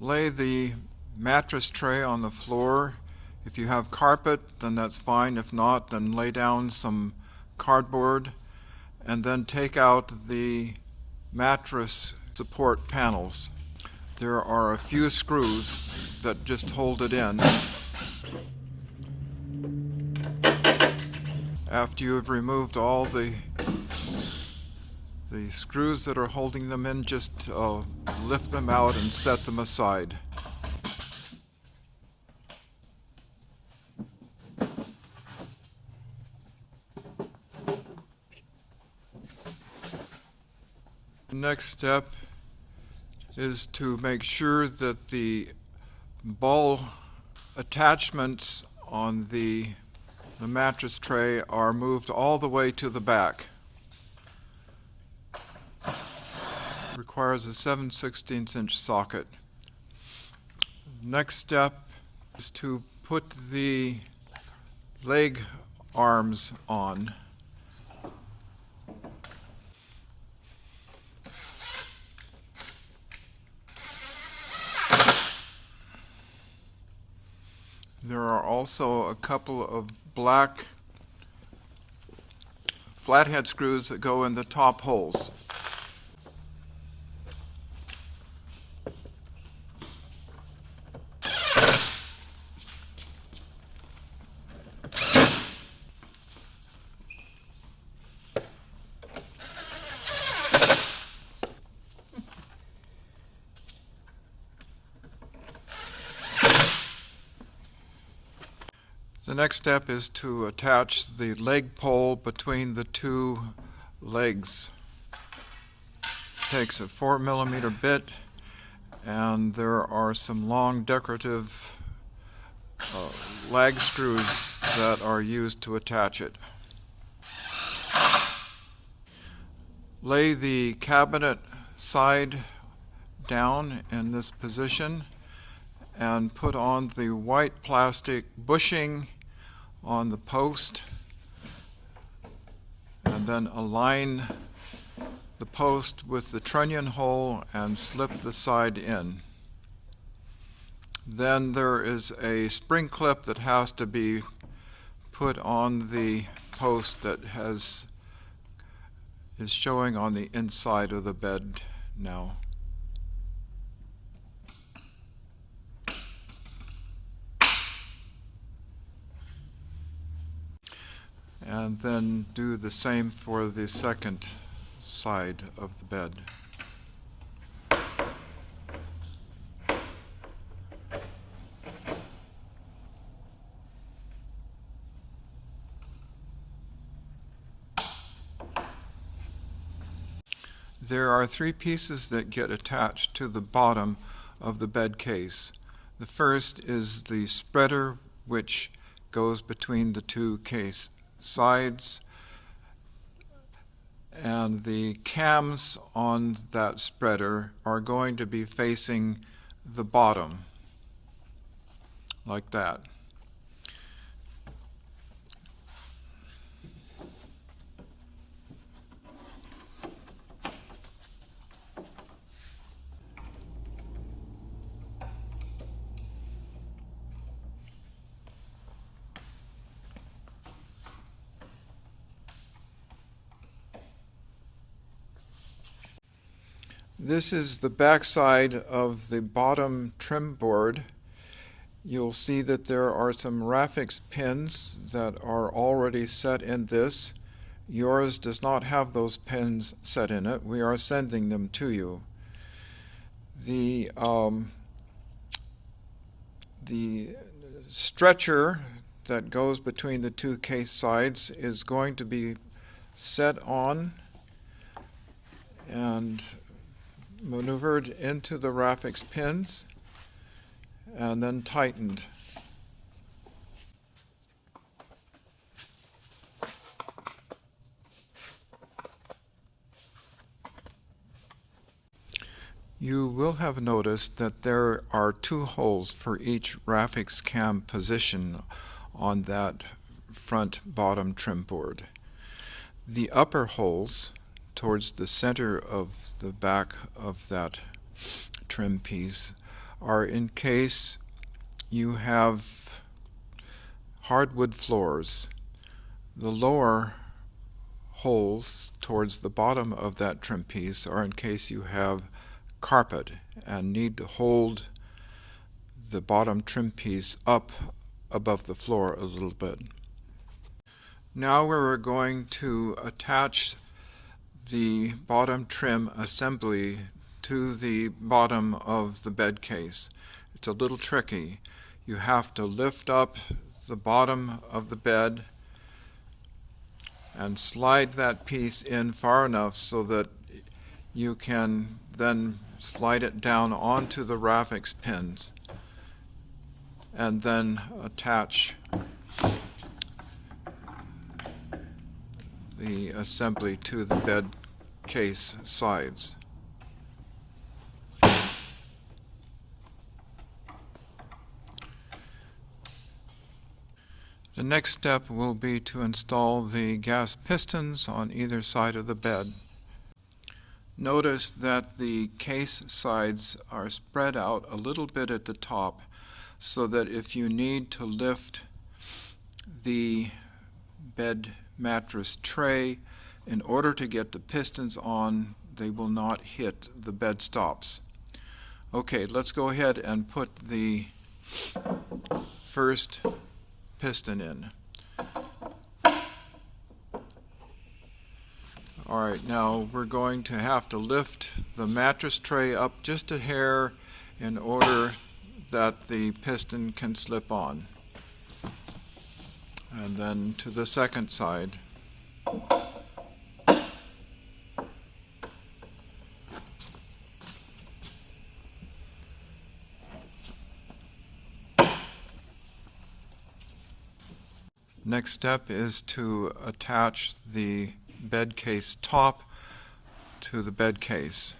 lay the mattress tray on the floor. If you have carpet, then that's fine. If not, then lay down some cardboard and then take out the mattress support panels. There are a few screws that just hold it in. After you have removed all the screws that are holding them in, just lift them out and set them aside. The next step is to make sure that the ball attachments on the mattress tray are moved all the way to the back. It requires a 7/16 inch socket. Next step is to put the leg arms on. There are also a couple of black flathead screws that go in the top holes. The next step is to attach the leg pole between the two legs. It takes a 4mm bit, and there are some long decorative lag screws that are used to attach it. Lay the cabinet side down in this position and put on the white plastic bushing on the post, and then align the post with the trunnion hole and slip the side in. Then there is a spring clip that has to be put on the post that is showing on the inside of the bed now. And then do the same for the second side of the bed. There are three pieces that get attached to the bottom of the bed case. The first is the spreader, which goes between the two case sides, and the cams on that spreader are going to be facing the bottom, like that. This is the back side of the bottom trim board. You'll see that there are some Raffix pins that are already set in this. Yours does not have those pins set in it. We are sending them to you. The stretcher that goes between the two case sides is going to be set on and maneuvered into the Raffix pins and then tightened. You will have noticed that there are two holes for each Raffix cam position on that front bottom trim board. The upper holes towards the center of the back of that trim piece are in case you have hardwood floors. The lower holes towards the bottom of that trim piece are in case you have carpet and need to hold the bottom trim piece up above the floor a little bit. Now we're going to attach the bottom trim assembly to the bottom of the bed case. It's a little tricky. You have to lift up the bottom of the bed and slide that piece in far enough so that you can then slide it down onto the Ravix pins and then attach the assembly to the bed case sides. The next step will be to install the gas pistons on either side of the bed. Notice that the case sides are spread out a little bit at the top so that if you need to lift the bed mattress tray in order to get the pistons on, they will not hit the bed stops. Okay, let's go ahead and put the first piston in. Alright, now we're going to have to lift the mattress tray up just a hair in order that the piston can slip on. And then to the second side. Next step is to attach the bed case top to the bed case.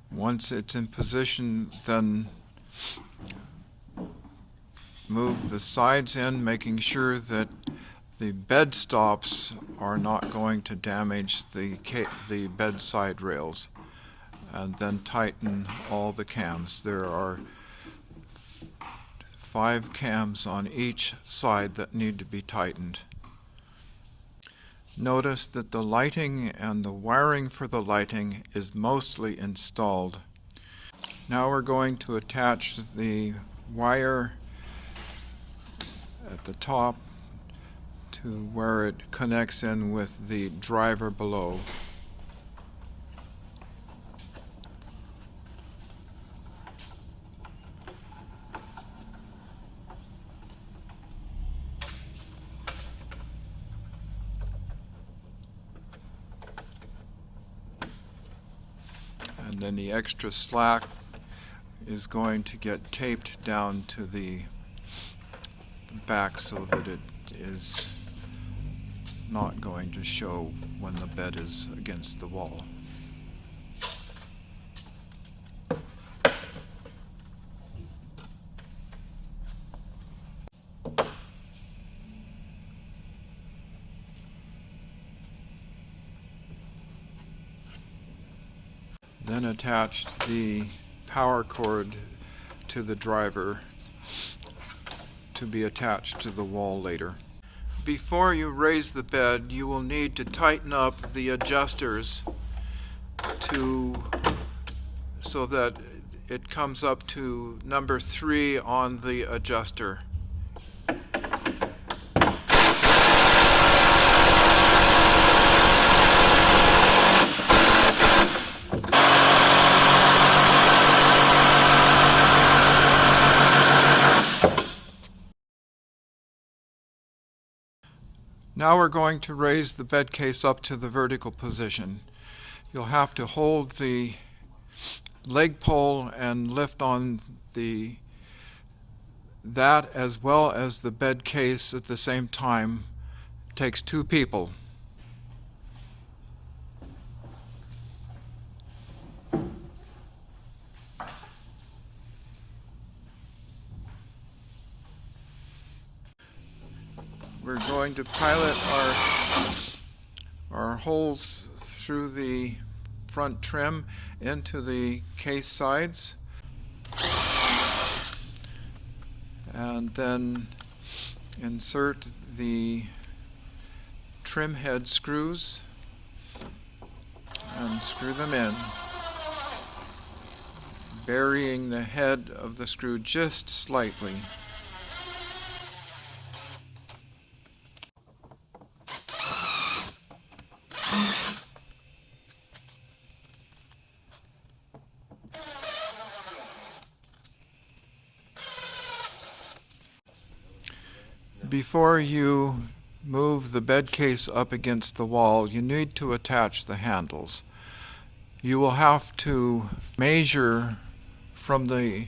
Once it's in position, then move the sides in, making sure that the bed stops are not going to damage the bed side rails. And then tighten all the cams. There are 5 cams on each side that need to be tightened. Notice that the lighting and the wiring for the lighting is mostly installed. Now we're going to attach the wire at the top to where it connects in with the driver below. And then the extra slack is going to get taped down to the back so that it is not going to show when the bed is against the wall. Then attach the power cord to the driver to be attached to the wall later. Before you raise the bed, you will need to tighten up the adjusters so that it comes up to number 3 on the adjuster. Now we're going to raise the bed case up to the vertical position. You'll have to hold the leg pole and lift on that as well as the bed case at the same time. It takes 2 people. We're going to pilot our are holes through the front trim into the case sides, and then insert the trim head screws and screw them in, burying the head of the screw just slightly. Before you move the bed case up against the wall, you need to attach the handles. You will have to measure from the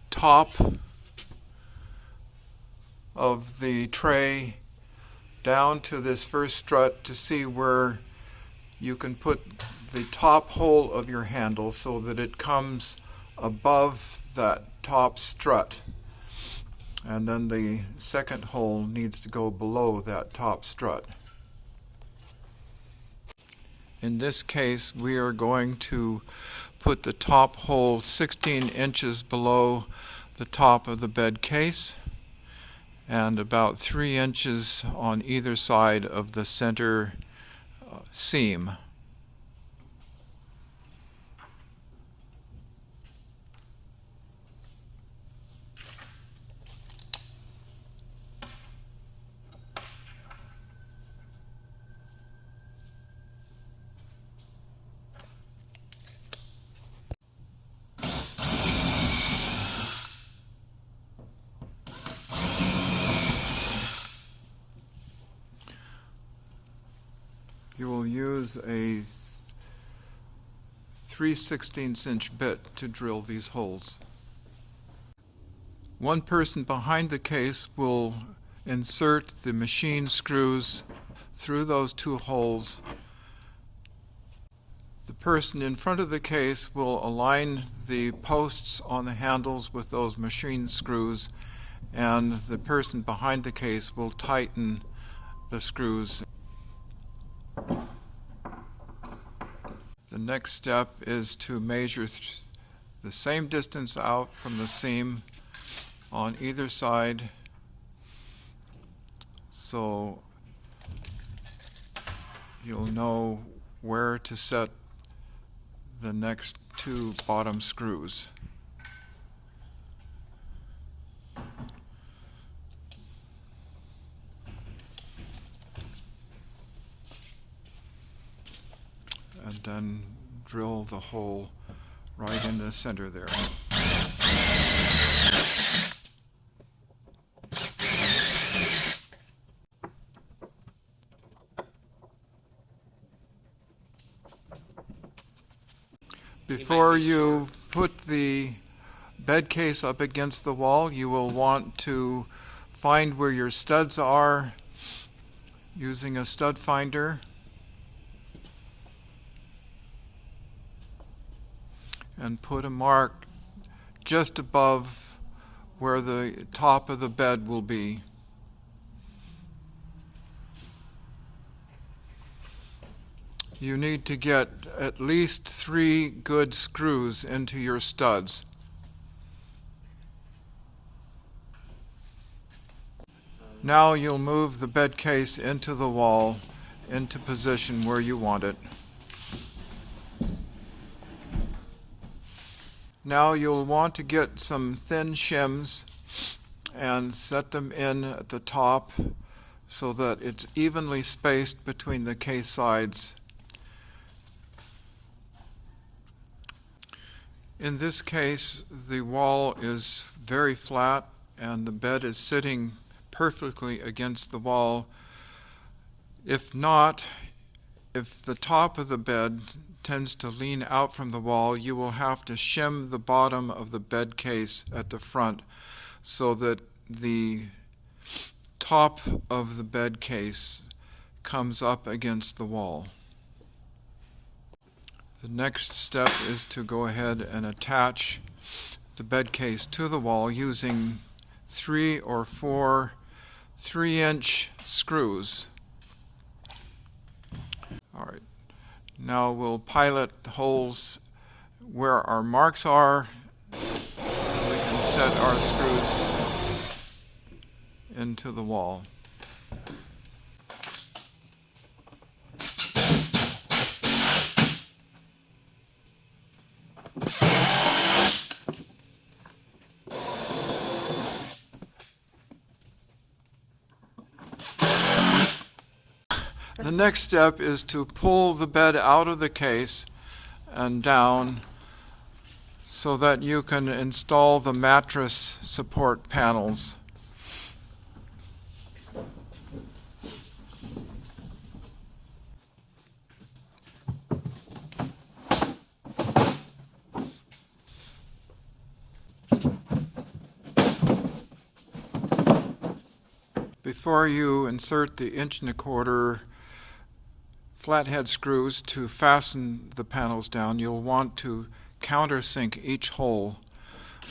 top of the tray down to this first strut to see where you can put the top hole of your handle so that it comes above that top strut. And then the second hole needs to go below that top strut. In this case, we are going to put the top hole 16 inches below the top of the bed case and about 3 inches on either side of the center seam. You will use a 3/16" bit to drill these holes. One person behind the case will insert the machine screws through those two holes. The person in front of the case will align the posts on the handles with those machine screws, and the person behind the case will tighten the screws. The next step is to measure the same distance out from the seam on either side, so you'll know where to set the next two bottom screws. And then drill the hole right in the center there. Before you put the bed case up against the wall, you will want to find where your studs are using a stud finder. And put a mark just above where the top of the bed will be. You need to get at least 3 good screws into your studs. Now you'll move the bed case into the wall, into position where you want it. Now you'll want to get some thin shims and set them in at the top so that it's evenly spaced between the case sides. In this case, the wall is very flat and the bed is sitting perfectly against the wall. If not, if the top of the bed tends to lean out from the wall, you will have to shim the bottom of the bed case at the front so that the top of the bed case comes up against the wall. The next step is to go ahead and attach the bed case to the wall using 3 or 4 3-inch screws. All right. Now we'll pilot the holes where our marks are. We can set our screws into the wall. The next step is to pull the bed out of the case and down so that you can install the mattress support panels. Before you insert the 1.25" flathead screws to fasten the panels down, you'll want to countersink each hole.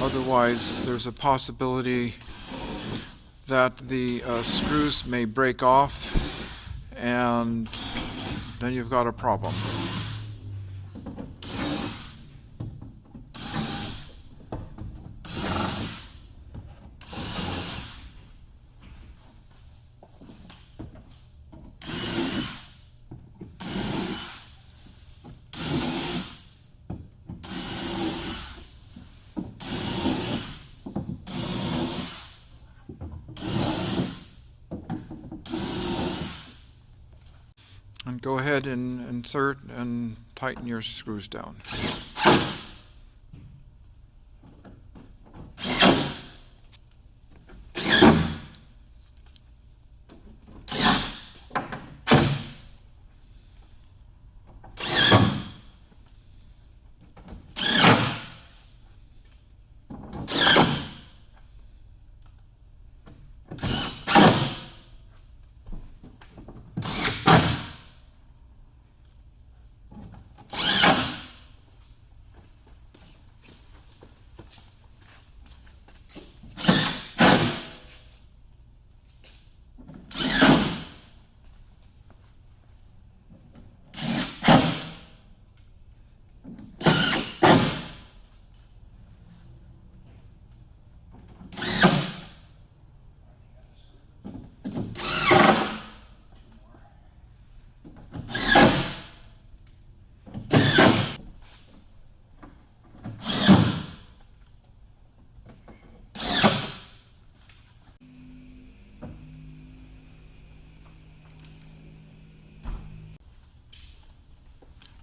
Otherwise, there's a possibility that the screws may break off, and then you've got a problem. And go ahead and insert and tighten your screws down.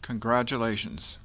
Congratulations.